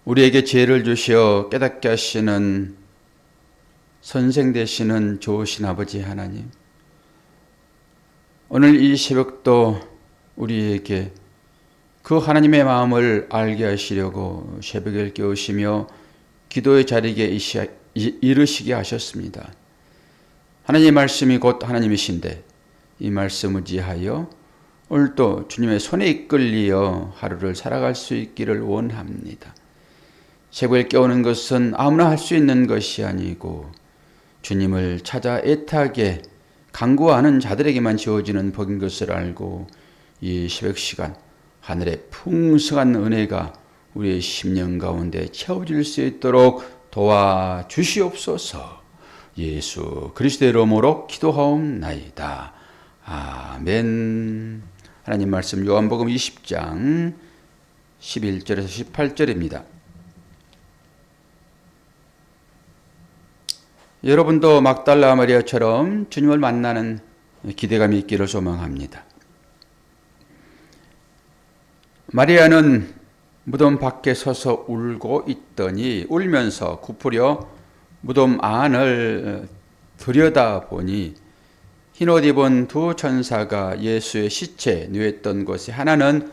우리에게 지혜를 주시어 깨닫게 하시는 선생 되시는 좋으신 아버지 하나님, 오늘 이 새벽도 우리에게 그 하나님의 마음을 알게 하시려고 새벽을 깨우시며 기도의 자리에 이르시게 하셨습니다. 하나님의 말씀이 곧 하나님이신데 이 말씀을 의지하여 오늘도 주님의 손에 이끌리어 하루를 살아갈 수 있기를 원합니다. 새벽에 깨우는 것은 아무나 할 수 있는 것이 아니고 주님을 찾아 애타게 간구하는 자들에게만 주어지는 복인 것을 알고 이 새벽 시간 하늘의 풍성한 은혜가 우리의 심령 가운데 채워질 수 있도록 도와주시옵소서. 예수 그리스도의 이름으로 기도하옵나이다. 아멘. 하나님 말씀 요한복음 20장 11절에서 18절입니다. 여러분도 막달라 마리아처럼 주님을 만나는 기대감이 있기를 소망합니다. 마리아는 무덤 밖에 서서 울고 있더니 울면서 굽으려 무덤 안을 들여다보니 흰옷 입은 두 천사가 예수의 시체 누웠던 곳에 하나는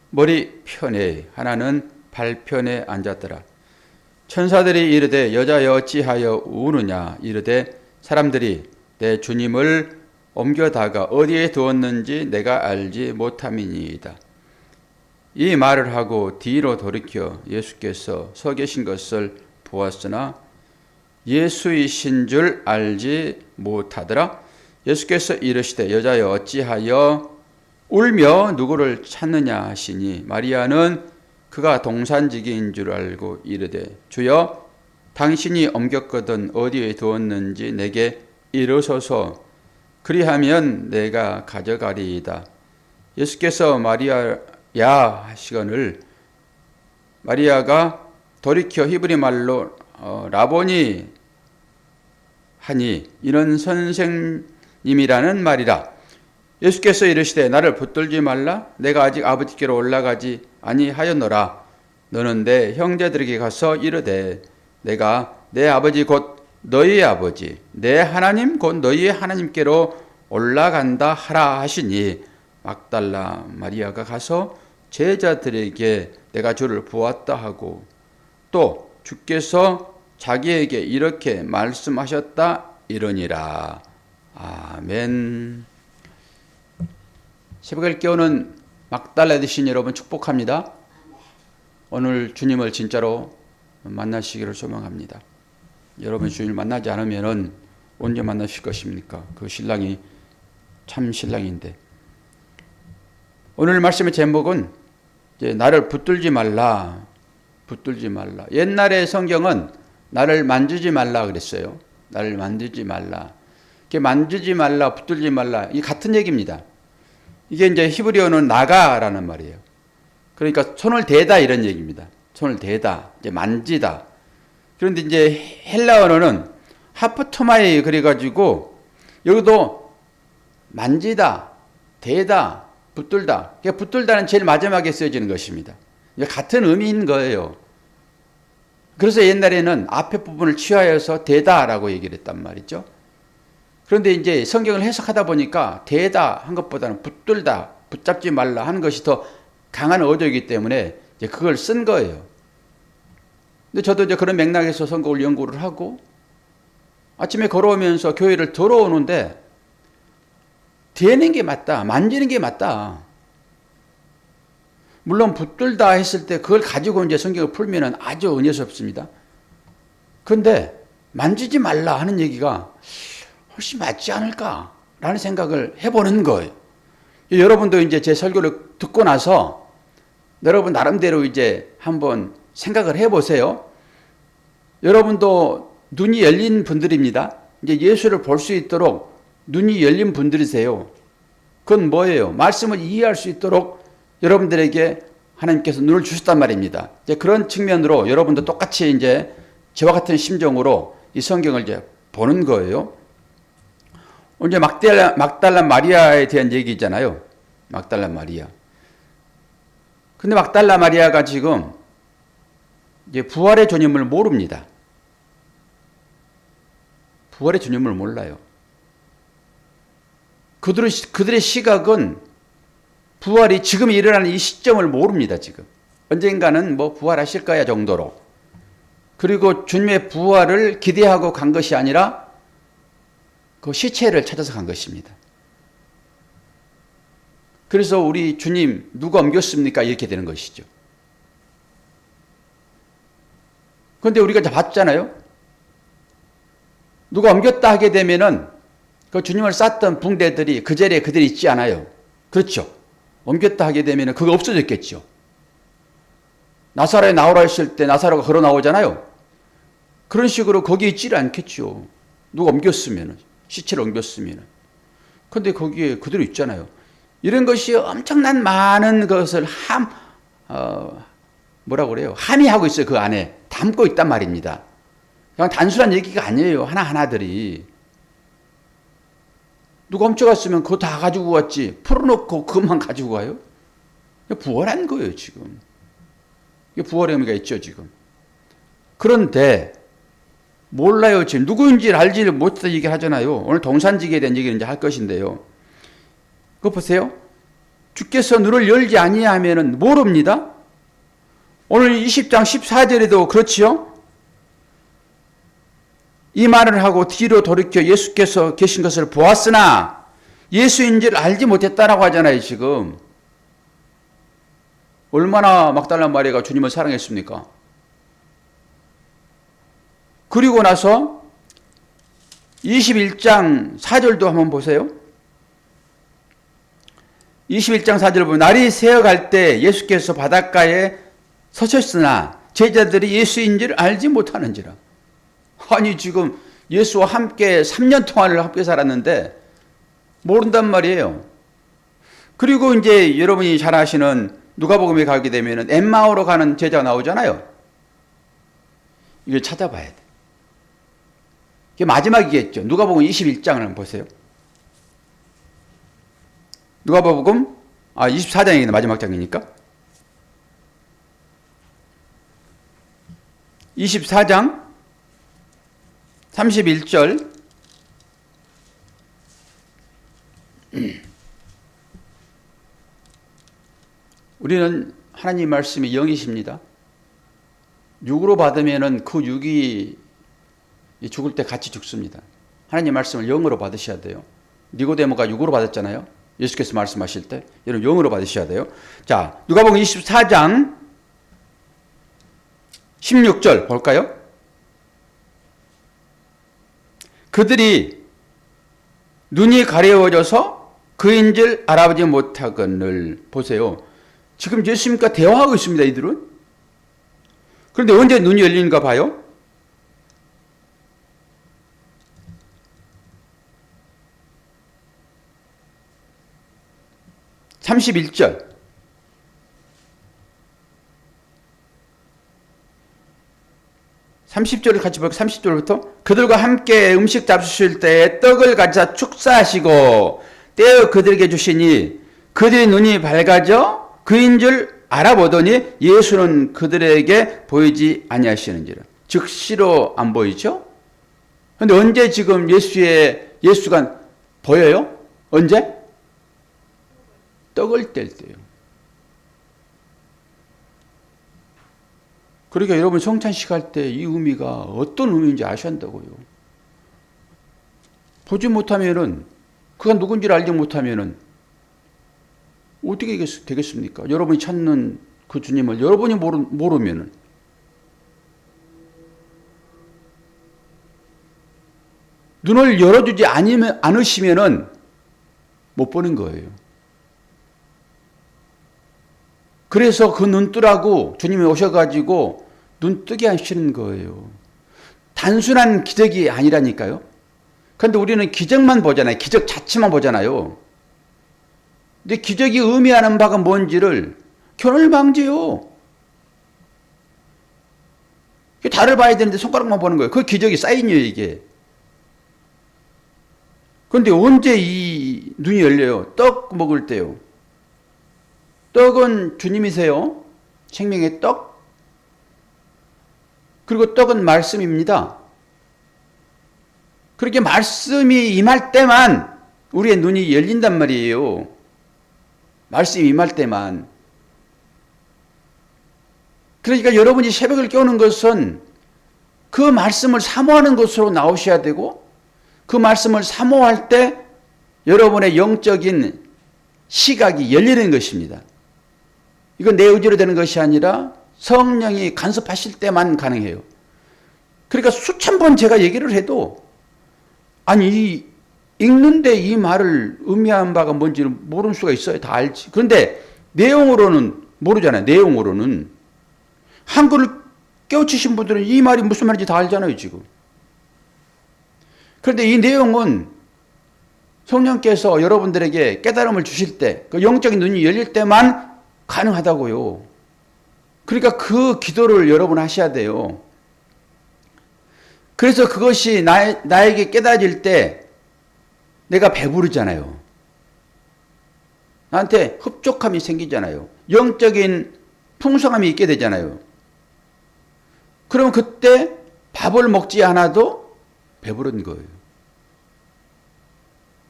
머리편에 하나는 발편에 앉았더라. 천사들이 이르되 여자여 어찌하여 우느냐 이르되 사람들이 내 주님을 옮겨다가 어디에 두었는지 내가 알지 못함이니이다. 이 말을 하고 뒤로 돌이켜 예수께서 서 계신 것을 보았으나 예수이신 줄 알지 못하더라. 예수께서 이르시되 여자여 어찌하여 울며 누구를 찾느냐 하시니 마리아는 그가 동산지기인 줄 알고 이르되 주여 당신이 옮겼거든 어디에 두었는지 내게 이르소서 그리하면 내가 가져가리이다. 예수께서 마리아야 하시거늘 마리아가 돌이켜 히브리 말로 라보니 하니 이는 선생님이라는 말이라. 예수께서 이르시되 나를 붙들지 말라. 내가 아직 아버지께로 올라가지 아니하였노라. 너는 내 형제들에게 가서 이르되 내가 내 아버지 곧 너희의 아버지 내 하나님 곧 너희의 하나님께로 올라간다 하라 하시니 막달라 마리아가 가서 제자들에게 내가 주를 보았다 하고 또 주께서 자기에게 이렇게 말씀하셨다 이러니라. 아멘. 새벽을 깨우는 막달라 되신 여러분 축복합니다. 오늘 주님을 진짜로 만나시기를 소망합니다. 여러분 주님을 만나지 않으면 언제 만나실 것입니까? 그 신랑이 참 신랑인데. 오늘 말씀의 제목은 이제 나를 붙들지 말라. 붙들지 말라. 옛날의 성경은 나를 만지지 말라 그랬어요. 나를 만지지 말라. 이렇게 만지지 말라, 붙들지 말라. 이 같은 얘기입니다. 이게 이제 히브리어는 나가라는 말이에요. 그러니까 손을 대다 이런 얘기입니다. 손을 대다, 이제 만지다. 그런데 이제 헬라어는 하프토마이 그래가지고 여기도 만지다, 대다, 붙들다. 그러니까 붙들다는 제일 마지막에 쓰여지는 것입니다. 같은 의미인 거예요. 그래서 옛날에는 앞에 부분을 취하여서 대다라고 얘기를 했단 말이죠. 그런데 이제 성경을 해석하다 보니까 대다 한 것보다는 붙들다, 붙잡지 말라 하는 것이 더 강한 어조이기 때문에 이제 그걸 쓴 거예요. 근데 저도 이제 그런 맥락에서 성경을 연구를 하고 아침에 걸어오면서 교회를 들어오는데 대는 게 맞다, 만지는 게 맞다. 물론 붙들다 했을 때 그걸 가지고 이제 성경을 풀면은 아주 은혜스럽습니다. 그런데 만지지 말라 하는 얘기가 훨씬 맞지 않을까라는 생각을 해보는 거예요. 여러분도 이제 제 설교를 듣고 나서 여러분 나름대로 이제 한번 생각을 해보세요. 여러분도 눈이 열린 분들입니다. 이제 예수를 볼 수 있도록 눈이 열린 분들이세요. 그건 뭐예요? 말씀을 이해할 수 있도록 여러분들에게 하나님께서 눈을 주셨단 말입니다. 이제 그런 측면으로 여러분도 똑같이 이제 저와 같은 심정으로 이 성경을 이제 보는 거예요. 오늘 막달라 마리아에 대한 얘기잖아요. 막달라 마리아. 근데 막달라 마리아가 지금 이제 부활의 주님을 모릅니다. 부활의 주님을 몰라요. 그들의 시각은 부활이 지금 일어나는 이 시점을 모릅니다. 지금 언젠가는 뭐 부활하실 거야 정도로. 그리고 주님의 부활을 기대하고 간 것이 아니라 그 시체를 찾아서 간 것입니다. 그래서 우리 주님 누가 옮겼습니까? 이렇게 되는 것이죠. 그런데 우리가 봤잖아요. 누가 옮겼다 하게 되면은 그 주님을 쌌던 붕대들이 그 자리에 그대로 있지 않아요. 그렇죠. 옮겼다 하게 되면은 그거 없어졌겠죠. 나사로에 나오라 했을 때 나사로가 걸어 나오잖아요. 그런 식으로 거기에 있지를 않겠죠. 누가 옮겼으면은, 시체를 옮겼으면은. 근데 거기에 그대로 있잖아요. 이런 것이 엄청난 많은 것을 뭐라고 그래요? 함의하고 있어요. 그 안에 담고 있단 말입니다. 그냥 단순한 얘기가 아니에요. 하나하나들이. 누가 훔쳐갔으면 그거 다 가지고 갔지. 풀어놓고 그것만 가지고 가요? 부활한 거예요, 지금. 이게 부활의 의미가 있죠, 지금. 그런데 몰라요, 지금. 누구인지 알지를 못해서 얘기를 하잖아요. 오늘 동산지기에 대한 얘기를 이제 할 것인데요. 그거 보세요. 주께서 눈을 열지 아니하면은 모릅니다. 오늘 20장 14절에도 그렇지요. 이 말을 하고 뒤로 돌이켜 예수께서 계신 것을 보았으나 예수인지를 알지 못했다라고 하잖아요, 지금. 얼마나 막달라 마리아가 주님을 사랑했습니까? 그리고 나서 21장 4절도 한번 보세요. 21장 4절 보면 날이 새어갈 때 예수께서 바닷가에 서셨으나 제자들이 예수인지를 알지 못하는지라. 아니 지금 예수와 함께 3년 동안을 함께 살았는데 모른단 말이에요. 그리고 이제 여러분이 잘 아시는 누가복음에 가게 되면 엠마오로 가는 제자가 나오잖아요. 이걸 찾아봐야 돼. 이게 마지막이겠죠. 누가복음 21장을 한번 보세요. 누가복음 24장이겠네. 마지막 장이니까. 24장 31절 우리는 하나님 말씀이 영이십니다. 육으로 받으면은 그 육이 죽을 때 같이 죽습니다. 하나님 말씀을 영으로 받으셔야 돼요. 니고데모가 육으로 받았잖아요. 예수께서 말씀하실 때 여러분 영으로 받으셔야 돼요. 자, 누가복음 24장 16절 볼까요? 그들이 눈이 가려워져서 그인 줄 알아보지 못하거늘. 보세요. 지금 예수님과 대화하고 있습니다. 이들은. 그런데 언제 눈이 열리는가 봐요. (31절) 30절을 같이 볼까요? 30절부터 그들과 함께 음식 잡수실 때 떡을 가져다 축사하시고 떼어 그들에게 주시니 그들의 눈이 밝아져 그인 줄 알아보더니 예수는 그들에게 보이지 아니하시는지라. 즉시로 안 보이죠? 그런데 언제 지금 예수가 보여요? 언제? 떡을 뗄 때요. 그러니까 여러분 성찬식 할 때 이 의미가 어떤 의미인지 아셔야 한다고요. 보지 못하면은 그가 누군지를 알지 못하면은 어떻게 되겠습니까? 여러분이 찾는 그 주님을 여러분이 모르면은 눈을 열어주지 않으시면은 못 보는 거예요. 그래서 그 눈 뜨라고 주님이 오셔가지고 눈 뜨게 하시는 거예요. 단순한 기적이 아니라니까요. 그런데 우리는 기적만 보잖아요. 기적 자체만 보잖아요. 근데 기적이 의미하는 바가 뭔지를 견울망지요. 달을 봐야 되는데 손가락만 보는 거예요. 그 기적이 사인이에요, 이게. 그런데 언제 이 눈이 열려요? 떡 먹을 때요. 떡은 주님이세요. 생명의 떡. 그리고 떡은 말씀입니다. 그렇게 말씀이 임할 때만 우리의 눈이 열린단 말이에요. 말씀이 임할 때만. 그러니까 여러분이 새벽을 깨우는 것은 그 말씀을 사모하는 것으로 나오셔야 되고, 그 말씀을 사모할 때 여러분의 영적인 시각이 열리는 것입니다. 이건 내 의지로 되는 것이 아니라 성령이 간섭하실 때만 가능해요. 그러니까 수천 번 제가 얘기를 해도, 아니 읽는데 이 말을 의미한 바가 뭔지를 모르는 수가 있어요. 다 알지. 그런데 내용으로는 모르잖아요. 내용으로는. 한글을 깨우치신 분들은 이 말이 무슨 말인지 다 알잖아요, 지금. 그런데 이 내용은 성령께서 여러분들에게 깨달음을 주실 때, 그 영적인 눈이 열릴 때만 가능하다고요. 그러니까 그 기도를 여러분 하셔야 돼요. 그래서 그것이 나에게 깨달아질 때 내가 배부르잖아요. 나한테 흡족함이 생기잖아요. 영적인 풍성함이 있게 되잖아요. 그럼 그때 밥을 먹지 않아도 배부른 거예요.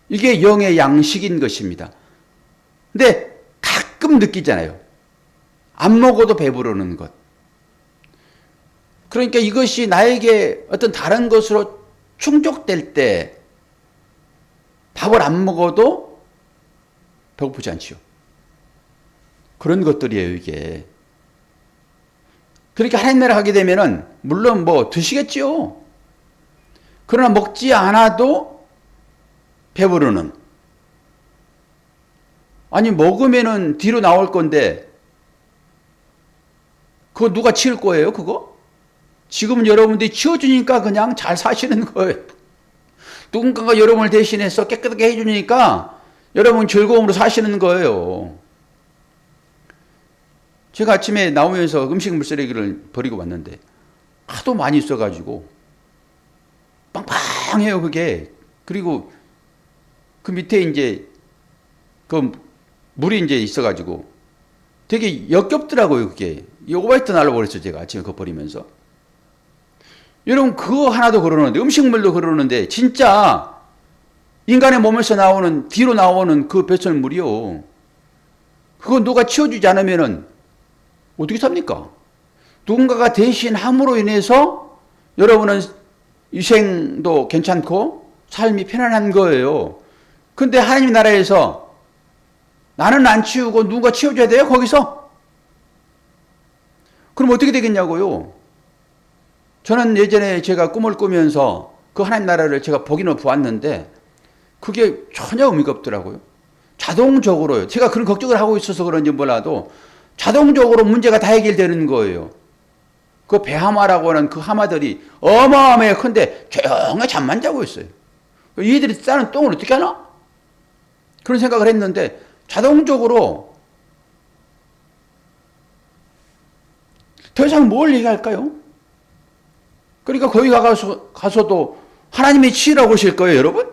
이게 영의 양식인 것입니다. 근데 가끔 느끼잖아요. 안 먹어도 배부르는 것. 그러니까 이것이 나에게 어떤 다른 것으로 충족될 때 밥을 안 먹어도 배고프지 않지요. 그런 것들이에요, 이게. 그렇게 하나님 나라 가게 되면은 물론 뭐 드시겠지요. 그러나 먹지 않아도 배부르는. 아니 먹으면은 뒤로 나올 건데 그거 누가 치울 거예요, 그거? 지금은 여러분들이 치워주니까 그냥 잘 사시는 거예요. 누군가가 여러분을 대신해서 깨끗하게 해주니까 여러분 즐거움으로 사시는 거예요. 제가 아침에 나오면서 음식물 쓰레기를 버리고 왔는데 하도 많이 있어가지고 빵빵해요, 그게. 그리고 그 밑에 이제 그 물이 이제 있어가지고 되게 역겹더라고요, 그게. 오바이트 날라버렸어요, 제가 아침에 그거 버리면서. 여러분, 그거 하나도 그러는데, 음식물도 그러는데, 진짜 인간의 몸에서 나오는, 뒤로 나오는 그 배설물이요. 그거 누가 치워주지 않으면은 어떻게 삽니까? 누군가가 대신 함으로 인해서 여러분은 위생도 괜찮고 삶이 편안한 거예요. 근데 하나님 나라에서 나는 안 치우고 누가 치워줘야 돼요, 거기서? 그럼 어떻게 되겠냐고요? 저는 예전에 제가 꿈을 꾸면서 그 하나님 나라를 제가 보기는 보았는데 그게 전혀 의미가 없더라고요. 자동적으로요. 제가 그런 걱정을 하고 있어서 그런지 몰라도 자동적으로 문제가 다 해결되는 거예요. 그 배하마라고 하는 그 하마들이 어마어마해 큰데 조용히 잠만 자고 있어요. 얘들이 싸는 똥을 어떻게 하나? 그런 생각을 했는데 자동적으로 더 이상 뭘 얘기할까요? 그러니까 거기 가서도 하나님이 치우라고 하실 거예요, 여러분?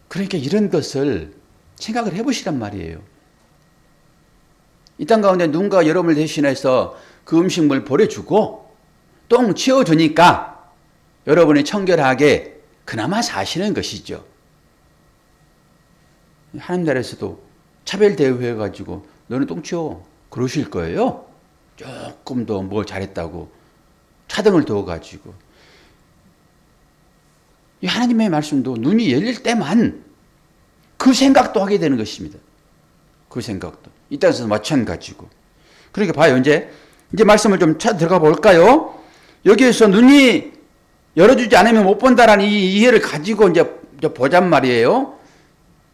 그러니까 이런 것을 생각을 해보시란 말이에요. 이 땅 가운데 누군가 여러분을 대신해서 그 음식물 버려주고 똥 치워주니까 여러분이 청결하게 그나마 사시는 것이죠. 하나님 나라에서도 차별 대우해가지고 너는 똥 치워 그러실 거예요. 조금 더 뭘 잘했다고 차등을 두어가지고. 이 하나님의 말씀도 눈이 열릴 때만 그 생각도 하게 되는 것입니다. 그 생각도. 이 땅에서도 마찬가지고. 그러니까 봐요. 이제 말씀을 좀 들어가 볼까요? 여기에서 눈이 열어주지 않으면 못 본다라는 이 이해를 가지고 이제 보잔 말이에요.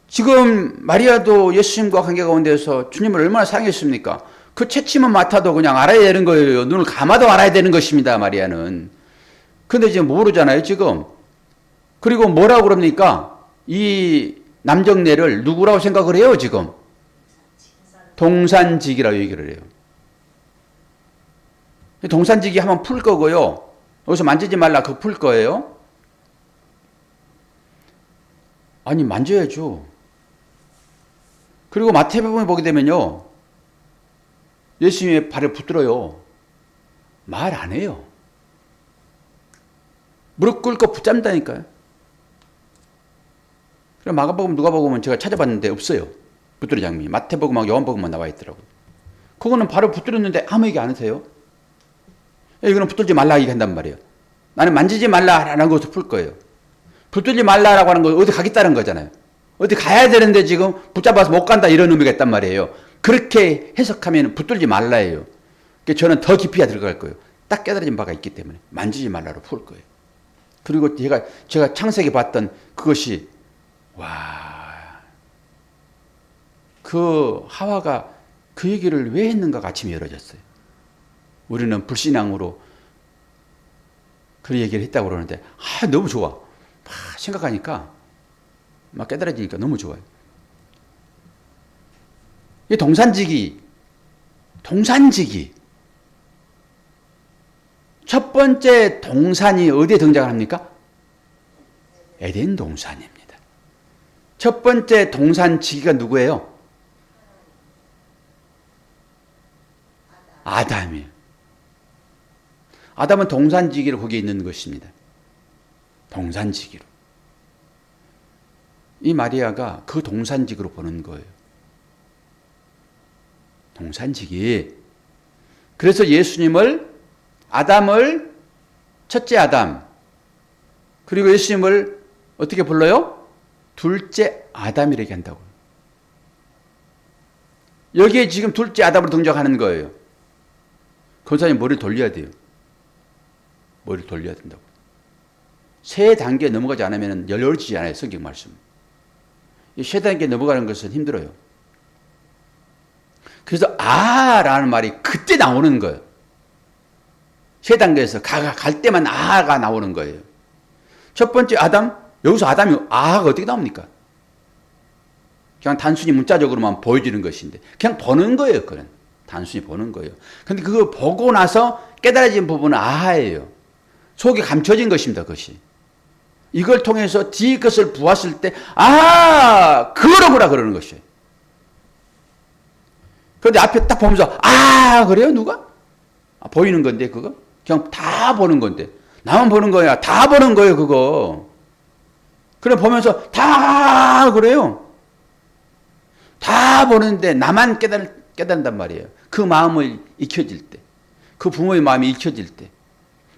지금 마리아도 예수님과 관계 가운데서 주님을 얼마나 사랑했습니까? 그 채침은 맡아도 그냥 알아야 되는 거예요. 눈을 감아도 알아야 되는 것입니다, 마리아는. 근데 지금 모르잖아요, 지금. 그리고 뭐라고 그럽니까? 이 남정네를 누구라고 생각을 해요, 지금? 동산직이라고 얘기를 해요. 동산직이 한번 풀 거고요. 여기서 만지지 말라, 그거 풀 거예요. 아니, 만져야죠. 그리고 마태복음에 보게 되면요. 예수님의 발을 붙들어요. 말 안 해요. 무릎 꿇고 붙잡는다니까요. 그럼 마가복음, 누가복음은 제가 찾아봤는데 없어요. 붙들이 장면이. 마태복음하고 요한복음만 나와 있더라고요. 그거는 바로 붙들었는데 아무 얘기 안 하세요. 이거는 붙들지 말라 얘기한단 말이에요. 나는 만지지 말라라는 것을 풀 거예요. 붙들지 말라라고 하는 건 어디 가겠다는 거잖아요. 어디 가야 되는데 지금 붙잡아서 못 간다 이런 의미가 있단 말이에요. 그렇게 해석하면 붙들지 말라예요. 저는 더 깊이 들어갈 거예요. 딱 깨달아진 바가 있기 때문에 만지지 말라로 풀 거예요. 그리고 제가 창세기 봤던 그것이 그 하와가 그 얘기를 왜 했는가가 아침에 열어졌어요. 우리는 불신앙으로 그 얘기를 했다고 그러는데 너무 좋아. 생각하니까 막 깨달아지니까 너무 좋아요. 이 동산지기 첫 번째 동산이 어디에 등장을 합니까? 에덴 동산입니다. 첫 번째 동산지기가 누구예요? 아담이에요. 아담은 동산지기로 거기에 있는 것입니다. 동산지기로. 이 마리아가 그 동산지기로 보는 거예요. 동산지기. 그래서 아담을 첫째 아담, 그리고 예수님을 어떻게 불러요? 둘째 아담이라고 한다고요. 여기에 지금 둘째 아담으로 등장하는 거예요. 권사님 머리를 돌려야 돼요. 머리를 돌려야 된다고. 세 단계 넘어가지 않으면 열려지지 않아요. 성경 말씀. 이 세 단계 넘어가는 것은 힘들어요. 그래서 라는 말이 그때 나오는 거예요. 세 단계에서 갈 때만 가 나오는 거예요. 첫 번째 아담, 여기서 아가 어떻게 나옵니까? 그냥 단순히 문자적으로만 보여지는 것인데 그냥 보는 거예요. 그건 단순히 보는 거예요. 근데 그거 보고 나서 깨달아진 부분은 아하예요. 속에 감춰진 것입니다. 그것이. 이걸 통해서 뒤에 것을 보았을 때 그러구나 그러는 것이에요. 그런데 앞에 딱 보면서 그래요? 누가? 보이는 건데 그거? 그냥 다 보는 건데 나만 보는 거야. 다 보는 거예요. 그거. 그래 보면서 다 그래요. 다 보는데 나만 깨달는단 말이에요. 그 마음을 익혀질 때, 그 부모의 마음이 익혀질 때,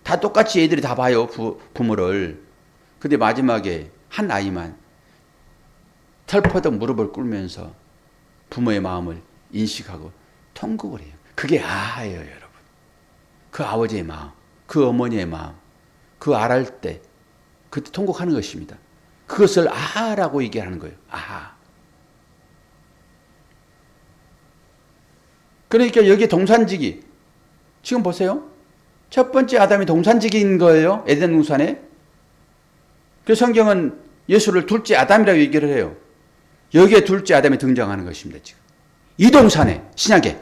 다 똑같이 애들이 다 봐요. 부모를. 근데 마지막에 한 아이만 털퍼덕 무릎을 꿇으면서 부모의 마음을 인식하고 통곡을 해요. 그게 아예요, 여러분. 그 아버지의 마음, 그 어머니의 마음, 그 알할 때 그때 통곡하는 것입니다. 그것을 아라고 얘기하는 거예요. 그러니까 여기 동산지기 지금 보세요. 첫 번째 아담이 동산지기인 거예요. 에덴 동산에. 그래서 성경은 예수를 둘째 아담이라고 얘기를 해요. 여기에 둘째 아담이 등장하는 것입니다. 지금 이 동산에 신약에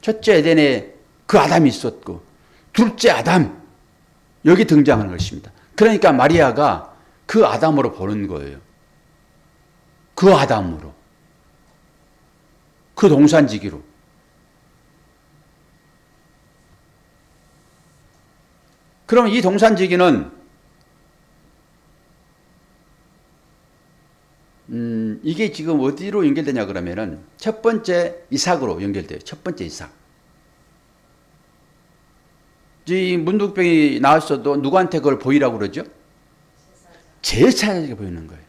첫째 에덴에 그 아담이 있었고 둘째 아담 여기 등장하는 것입니다. 그러니까 마리아가 그 아담으로 보는 거예요. 그 아담으로. 그 동산지기로. 그럼 이 동산지기는 이게 지금 어디로 연결되냐 그러면은 첫 번째 이삭으로 연결돼요. 첫 번째 이삭. 이 문둥병이 나왔어도 누구한테 그걸 보이라고 그러죠? 제사장에게 보이는 거예요.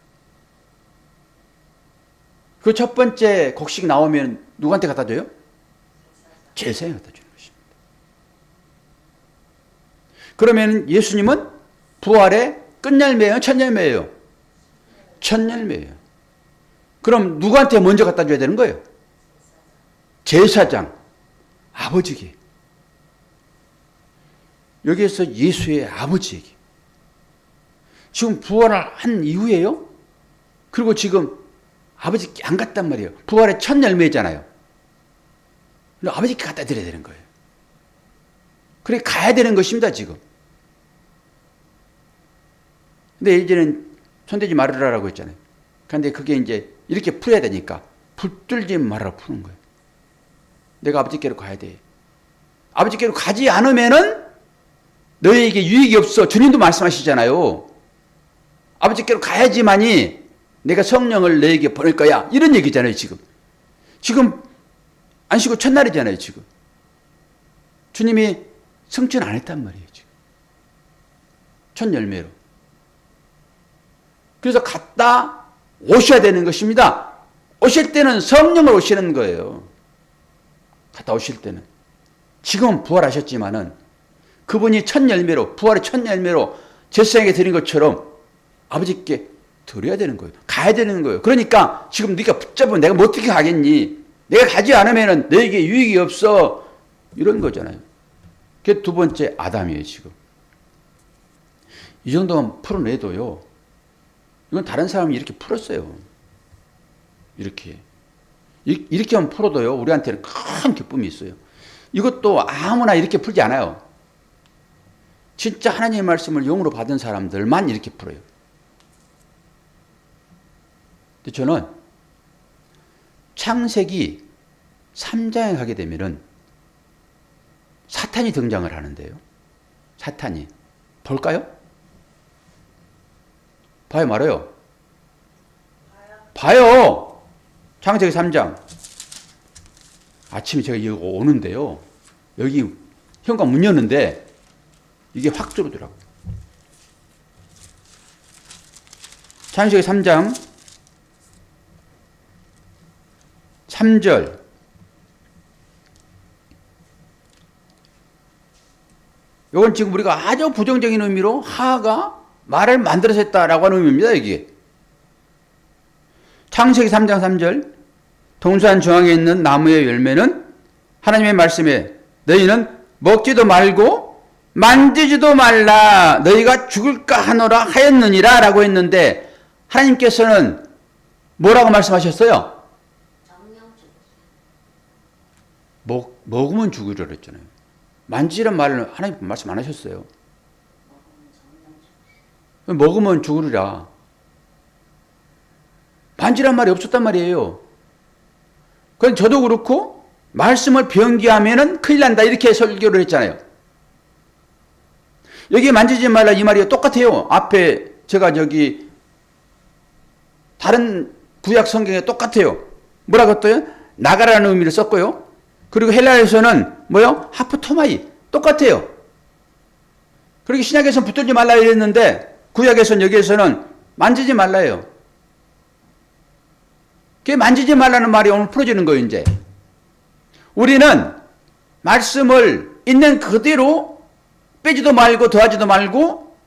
그 첫 번째 곡식 나오면 누구한테 갖다 줘요? 제사장에 갖다 주는 것입니다. 그러면 예수님은 부활의 끝열매예요? 첫열매예요? 첫열매예요. 그럼 누구한테 먼저 갖다 줘야 되는 거예요? 제사장, 아버지에게. 여기에서 예수의 아버지에게. 지금 부활을 한 이후에요? 그리고 지금 아버지께 안 갔단 말이에요. 부활의 첫 열매잖아요. 아버지께 갖다 드려야 되는 거예요. 그래 가야 되는 것입니다. 지금. 근데 이제는 손대지 말으라고 했잖아요. 그런데 그게 이제 이렇게 풀어야 되니까 붙들지 말아라 푸는 거예요. 내가 아버지께로 가야 돼. 아버지께로 가지 않으면은 너희에게 유익이 없어. 주님도 말씀하시잖아요. 아버지께로 가야지만이 내가 성령을 너에게 보낼 거야. 이런 얘기잖아요, 지금. 지금 안식구 첫날이잖아요, 지금. 주님이 성취는 안 했단 말이에요, 지금. 첫 열매로. 그래서 갔다 오셔야 되는 것입니다. 오실 때는 성령을 오시는 거예요. 갔다 오실 때는. 지금은 부활하셨지만은 그분이 첫 열매로, 부활의 첫 열매로 제사장에게 드린 것처럼 아버지께 드려야 되는 거예요. 가야 되는 거예요. 그러니까 지금 네가 붙잡으면 내가 뭐 어떻게 가겠니? 내가 가지 않으면 너에게 유익이 없어. 이런 거잖아요. 그게 두 번째 아담이에요, 지금. 이 정도만 풀어내도요. 이건 다른 사람이 이렇게 풀었어요. 이렇게만 풀어도요. 우리한테는 큰 기쁨이 있어요. 이것도 아무나 이렇게 풀지 않아요. 진짜 하나님의 말씀을 영으로 받은 사람들만 이렇게 풀어요. 근데 저는 창세기 3장에 가게 되면은 사탄이 등장을 하는데요. 사탄이. 볼까요? 봐요, 말아요? 봐요. 창세기 3장. 아침에 제가 여기 오는데요. 여기 현관 문 여는데 이게 확 들어오더라고요. 창세기 3장 3절. 이건 지금 우리가 아주 부정적인 의미로 하하가 말을 만들어서 했다라고 하는 의미입니다. 이게. 창세기 3장 3절. 동산 중앙에 있는 나무의 열매는 하나님의 말씀에 너희는 먹지도 말고 만지지도 말라 너희가 죽을까 하노라 하였느니라 라고 했는데 하나님께서는 뭐라고 말씀하셨어요? 먹으면 죽으리라 그랬잖아요. 만지란 말을 하나님 말씀 안 하셨어요. 먹으면 죽으리라. 만지란 말이 없었단 말이에요. 그건 저도 그렇고 말씀을 변기하면은 큰일 난다 이렇게 설교를 했잖아요. 여기 만지지 말라 이 말이 똑같아요. 앞에 제가 저기 다른 구약 성경에 똑같아요. 뭐라고 했어요? 나가라는 의미를 썼고요. 그리고 헬라에서는 뭐요? 하프토마이 똑같아요. 그리고 신약에서는 붙들지 말라 이랬는데 구약에서는 여기에서는 만지지 말라예요. 그게 만지지 말라는 말이 오늘 풀어지는 거예요, 이제. 우리는 말씀을 있는 그대로 빼지도 말고 더하지도 말고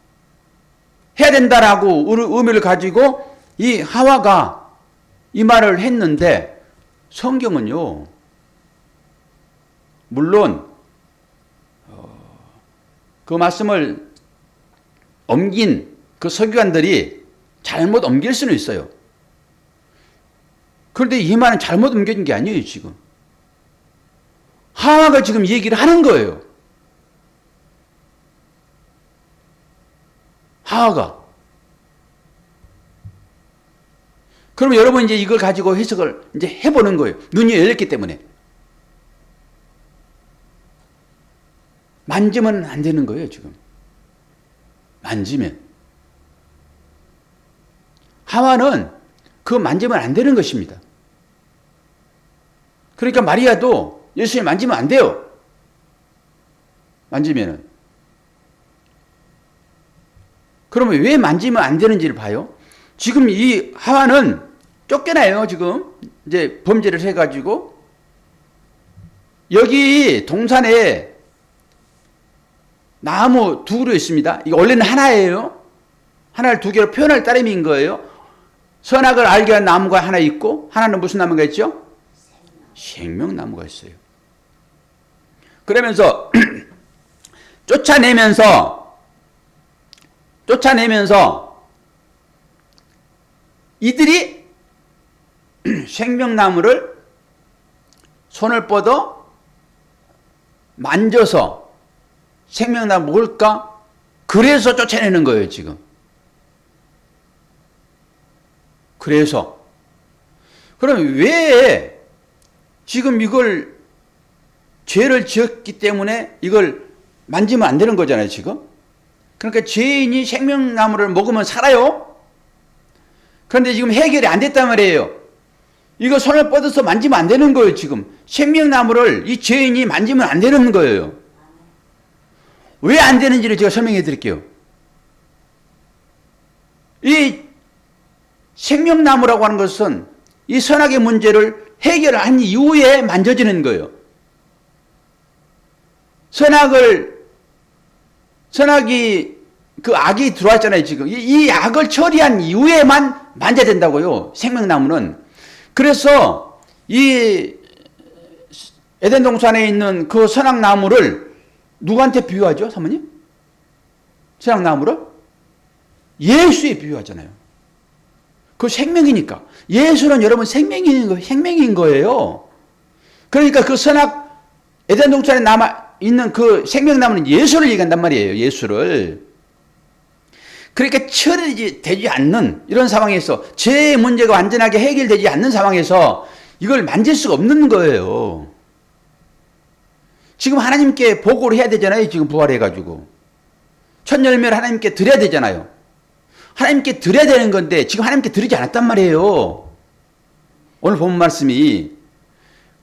해야 된다라고 의미를 가지고 이 하와가 이 말을 했는데 성경은요, 물론 그 말씀을 옮긴 그 서기관들이 잘못 옮길 수는 있어요. 그런데 이 말은 잘못 옮겨진 게 아니에요, 지금. 하와가 지금 얘기를 하는 거예요. 하와가. 그러면 여러분 이제 이걸 가지고 해석을 이제 해보는 거예요. 눈이 열렸기 때문에. 만지면 안 되는 거예요, 지금. 만지면. 하와는 그거 만지면 안 되는 것입니다. 그러니까 마리아도 예수님 만지면 안 돼요. 만지면은. 그러면 왜 만지면 안 되는지를 봐요. 지금 이 하와는 쫓겨나요, 지금. 이제 범죄를 해가지고. 여기 동산에 나무 두 그루 있습니다. 이게 원래는 하나예요. 하나를 두 개로 표현할 따름인 거예요. 선악을 알게 한 나무가 하나 있고, 하나는 무슨 나무가 있죠? 생명나무가 있어요. 그러면서 쫓아내면서 이들이 생명나무를 손을 뻗어 만져서 생명나무 먹을까? 그래서 쫓아내는 거예요, 지금. 그럼 왜 지금 이걸 죄를 지었기 때문에 이걸 만지면 안 되는 거잖아요, 지금. 그러니까 죄인이 생명나무를 먹으면 살아요. 그런데 지금 해결이 안 됐단 말이에요. 이거 손을 뻗어서 만지면 안 되는 거예요, 지금. 생명나무를 이 죄인이 만지면 안 되는 거예요. 왜 안 되는지를 제가 설명해 드릴게요. 이 생명나무라고 하는 것은 이 선악의 문제를 해결한 이후에 만져지는 거예요. 선악이 그 악이 들어왔잖아요, 지금. 이 악을 처리한 이후에만 만져야 된다고요, 생명나무는. 그래서 이 에덴 동산에 있는 그 선악나무를 누구한테 비유하죠, 사모님? 선악나무를? 예수에 비유하잖아요. 그 생명이니까. 예수는 여러분 생명인 거예요. 그러니까 그 에덴 동산에 있는 그 생명나무는 예수를 얘기한단 말이에요. 예수를. 그러니까 처리되지 않는 이런 상황에서 죄의 문제가 완전하게 해결되지 않는 상황에서 이걸 만질 수가 없는 거예요. 지금 하나님께 보고를 해야 되잖아요. 지금 부활해가지고. 첫 열매를 하나님께 드려야 되잖아요. 하나님께 드려야 되는 건데 지금 하나님께 드리지 않았단 말이에요. 오늘 본 말씀이.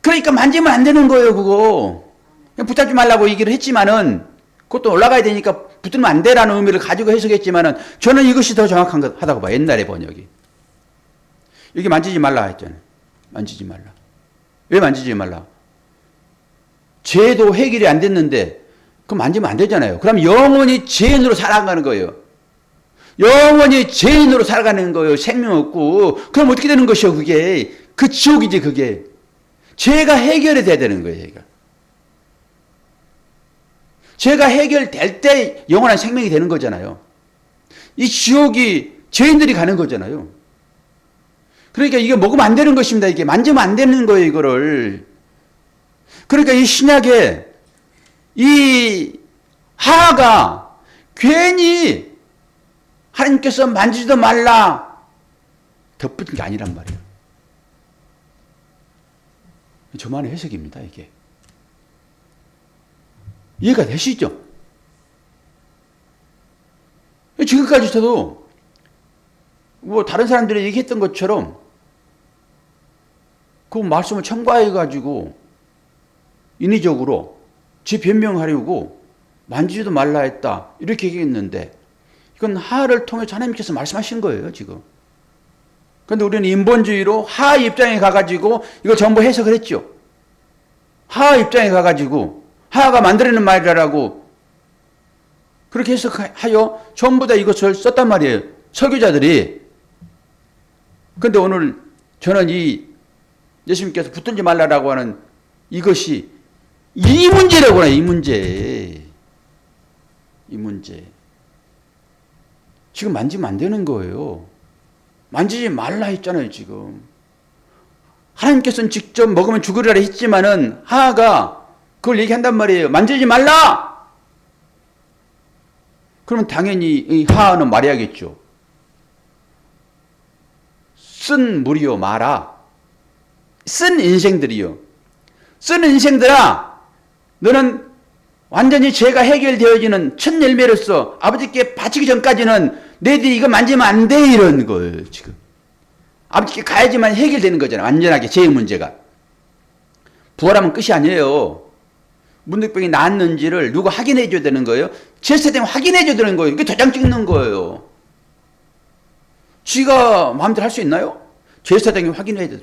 그러니까 만지면 안 되는 거예요, 그거. 그냥 붙잡지 말라고 얘기를 했지만은 그것도 올라가야 되니까 붙들면 안 되라는 의미를 가지고 해석했지만은 저는 이것이 더 정확한 것 하다고 봐. 옛날에 번역이. 여기 만지지 말라 했잖아요. 만지지 말라. 왜 만지지 말라? 죄도 해결이 안 됐는데 그럼 만지면 안 되잖아요. 그럼 영원히 죄인으로 살아가는 거예요. 영원히 죄인으로 살아가는 거예요. 생명 없고. 그럼 어떻게 되는 것이요, 그게? 그 지옥이지, 그게. 죄가 해결이 돼야 되는 거예요, 얘가. 죄가 해결될 때 영원한 생명이 되는 거잖아요. 이 지옥이 죄인들이 가는 거잖아요. 그러니까 이게 먹으면 안 되는 것입니다. 이게 만지면 안 되는 거예요, 이거를. 그러니까 이 신약에 이 하하가 괜히 하나님께서 만지지도 말라 덧붙인 게 아니란 말이에요. 저만의 해석입니다, 이게. 이해가 되시죠? 지금까지 저도 뭐 다른 사람들이 얘기했던 것처럼 그 말씀을 첨가해가지고 인위적으로 제 변명하려고 만지지도 말라 했다 이렇게 얘기했는데 이건 하를 통해서 하나님께서 말씀하신 거예요, 지금. 그런데 우리는 인본주의로 하 입장에 가가지고 이거 전부 해석을 했죠. 하 입장에 가가지고 하가 만들어내는 말이라고 그렇게 해석하여 전부 다 이것을 썼단 말이에요, 설교자들이. 그런데 오늘 저는 이 예수님께서 붙들지 말라라고 하는 이것이 이 문제라고나, 이 문제. 이 문제. 지금 만지면 안 되는 거예요. 만지지 말라 했잖아요, 지금. 하나님께서는 직접 먹으면 죽으리라 했지만은 하하가 그걸 얘기한단 말이에요. 만지지 말라! 그러면 당연히 이 하하는 말해야겠죠. 쓴 무리요 마라. 쓴 인생들이요. 쓴 인생들아, 너는 완전히 죄가 해결되어지는 첫 열매로서 아버지께 바치기 전까지는 너희들이 이거 만지면 안 돼, 이런 거예요, 지금. 아버지께 가야지만 해결되는 거잖아요, 완전하게 죄의 문제가. 부활하면 끝이 아니에요. 문득병이 나았는지를 누가 확인해 줘야 되는 거예요. 제사장이 확인해 줘야 되는 거예요. 이게 도장 찍는 거예요. 쥐가 마음대로 할 수 있나요? 제사장이 확인해야 돼요.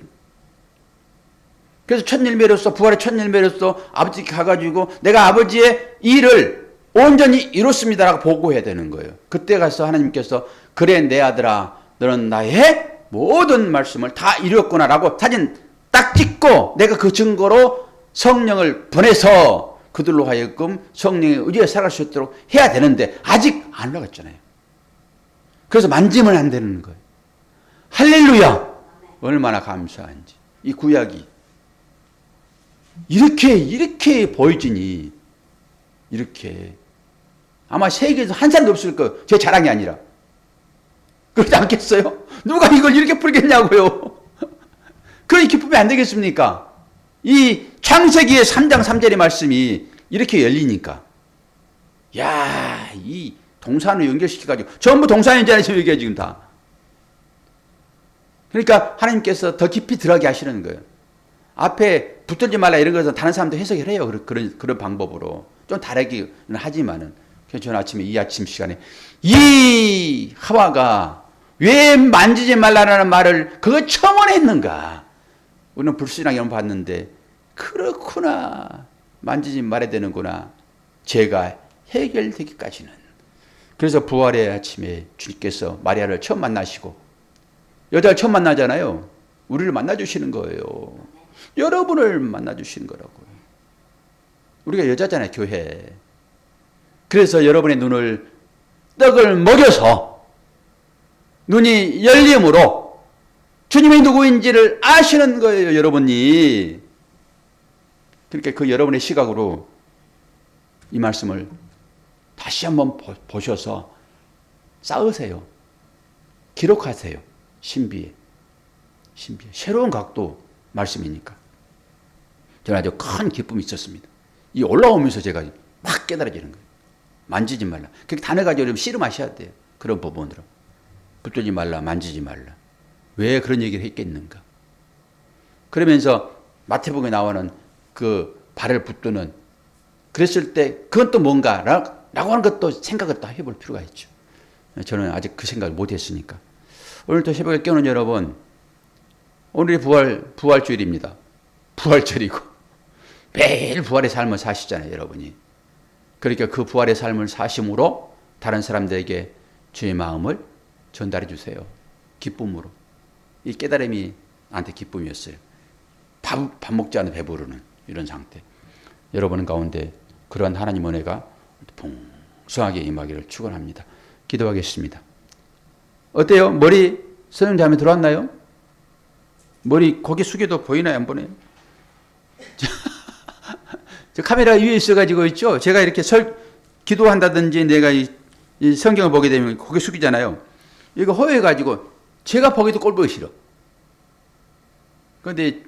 그래서 첫 열매로서, 부활의 첫 열매로서 아버지께 가가지고 내가 아버지의 일을 온전히 이뤘습니다라고 보고해야 되는 거예요. 그때 가서 하나님께서 그래 내 아들아 너는 나의 모든 말씀을 다 이뤘구나라고 사진 딱 찍고 내가 그 증거로 성령을 보내서 그들로 하여금 성령의 의지에 살아갈 수 있도록 해야 되는데 아직 안 나갔잖아요. 그래서 만지면 안 되는 거예요. 할렐루야! 얼마나 감사한지. 이 구약이 이렇게 보여지니, 이렇게. 아마 세계에서 한 사람도 없을 거예요. 제 자랑이 아니라. 그렇지 않겠어요? 누가 이걸 이렇게 풀겠냐고요. 그러니 기쁘면 안 되겠습니까? 이 창세기의 3장 3절의 말씀이 이렇게 열리니까, 야, 이 동산을 연결시켜가지고 전부 동산이잖아요. 지금 이게 지금 다. 그러니까 하나님께서 더 깊이 들어가게 하시는 거예요. 앞에 붙들지 말라 이런 것은 다른 사람도 해석을 해요. 그런 방법으로. 좀 다르긴 하지만은. 그래서 저는 아침에 이 아침 시간에 이 하와가 왜 만지지 말라는 말을 그거 청원에 했는가. 우리는 불순하게 봤는데 그렇구나. 만지지 말아야 되는구나. 죄가 해결되기까지는. 그래서 부활의 아침에 주님께서 마리아를 처음 만나시고 여자를 처음 만나잖아요. 우리를 만나주시는 거예요. 여러분을 만나주시는 거라고요. 우리가 여자잖아요. 교회. 그래서 여러분의 눈을 떡을 먹여서 눈이 열림으로 주님이 누구인지를 아시는 거예요. 여러분이. 그러니까 그 여러분의 시각으로 이 말씀을 다시 한번 보셔서 쌓으세요. 기록하세요. 신비에. 새로운 각도 말씀이니까. 저는 아주 큰 기쁨이 있었습니다. 이 올라오면서 제가 막 깨달아지는 거예요. 만지지 말라. 그렇게 단어가지고 좀 씨름하셔야 돼요. 그런 부분으로. 붙들지 말라, 만지지 말라. 왜 그런 얘기를 했겠는가. 그러면서 마태복음에 나오는 그 발을 붙드는, 그랬을 때 그건 또 뭔가 라고 하는 것도 생각을 다 해볼 필요가 있죠. 저는 아직 그 생각을 못했으니까. 오늘도 새벽에 깨우는 여러분, 오늘이 부활주일입니다. 부활절이고 매일 부활의 삶을 사시잖아요. 여러분이. 그러니까 그 부활의 삶을 사심으로 다른 사람들에게 주의 마음을 전달해 주세요. 기쁨으로. 이 깨달음이 나한테 기쁨이었어요. 밥 먹지 않아 배부르는 이런 상태. 여러분 가운데 그러한 하나님 은혜가 풍성하게 임하기를 축원합니다. 기도하겠습니다. 어때요? 머리 선생님 들어왔나요? 머리 고개 숙여도 보이나요? 안 보나요? 저 카메라 위에 있어가지고 있죠? 제가 이렇게 기도한다든지 내가 이 성경을 보게 되면 고개 숙이잖아요. 이거 허해가지고 제가 보기도 꼴보기 싫어. 그런데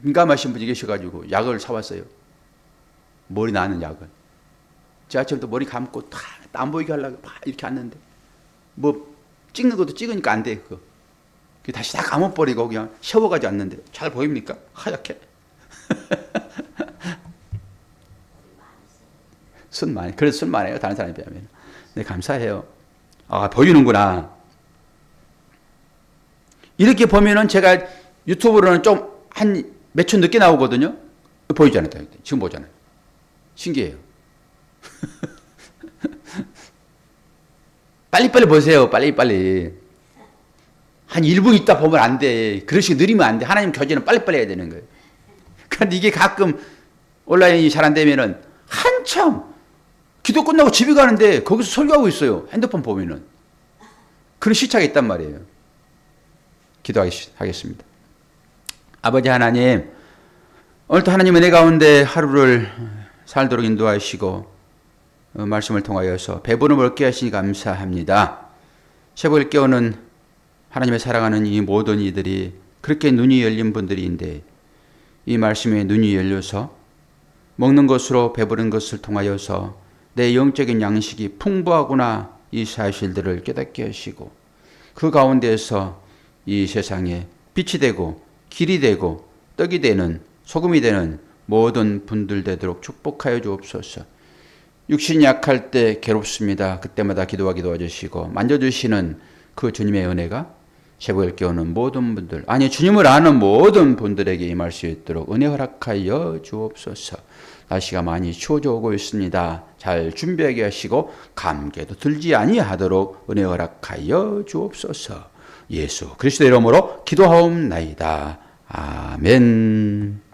민감하신 분이 계셔가지고 약을 사왔어요. 머리 나는 약을. 제가 아침부터 머리 감고 다 안 보이게 하려고 막 이렇게 앉는데 뭐 찍는 것도 찍으니까 안 돼. 그거. 다시 다 감아버리고 그냥 ሸ워가지고 앉는데 잘 보입니까? 하얗게. 그래서 순 많아요. 다른 사람에 비하면. 네, 감사해요. 아, 보이는구나. 이렇게 보면은 제가 유튜브로는 좀 한 몇 초 늦게 나오거든요. 보이잖아요. 지금 보잖아요. 신기해요. 빨리빨리 보세요. 빨리빨리. 한 1분 있다 보면 안 돼. 그러시고 느리면 안 돼. 하나님 교제는 빨리빨리 해야 되는 거예요. 그런데 이게 가끔 온라인이 잘 안 되면은 한참 기도 끝나고 집에 가는데 거기서 설교하고 있어요. 핸드폰 보면은. 그런 시차가 있단 말이에요. 기도하겠습니다. 아버지 하나님, 오늘도 하나님 은혜 가운데 하루를 살도록 인도하시고 말씀을 통하여서 배부름을 얻게 하시니 감사합니다. 새벽을 깨우는 하나님의 사랑하는 이 모든 이들이 그렇게 눈이 열린 분들인데 이 말씀에 눈이 열려서 먹는 것으로 배부른 것을 통하여서 내 영적인 양식이 풍부하구나 이 사실들을 깨닫게 하시고 그 가운데에서 이 세상에 빛이 되고 길이 되고 떡이 되는 소금이 되는 모든 분들 되도록 축복하여 주옵소서. 육신이 약할 때 괴롭습니다. 그때마다 기도하기 도와주시고 만져주시는 그 주님의 은혜가 새벽을 깨우는 모든 분들, 아니 주님을 아는 모든 분들에게 임할 수 있도록 은혜 허락하여 주옵소서. 날씨가 많이 추워져 오고 있습니다. 잘 준비하게 하시고 감기에도 들지 아니하도록 은혜 허락하여 주옵소서. 예수 그리스도 이름으로 기도하옵나이다. 아멘.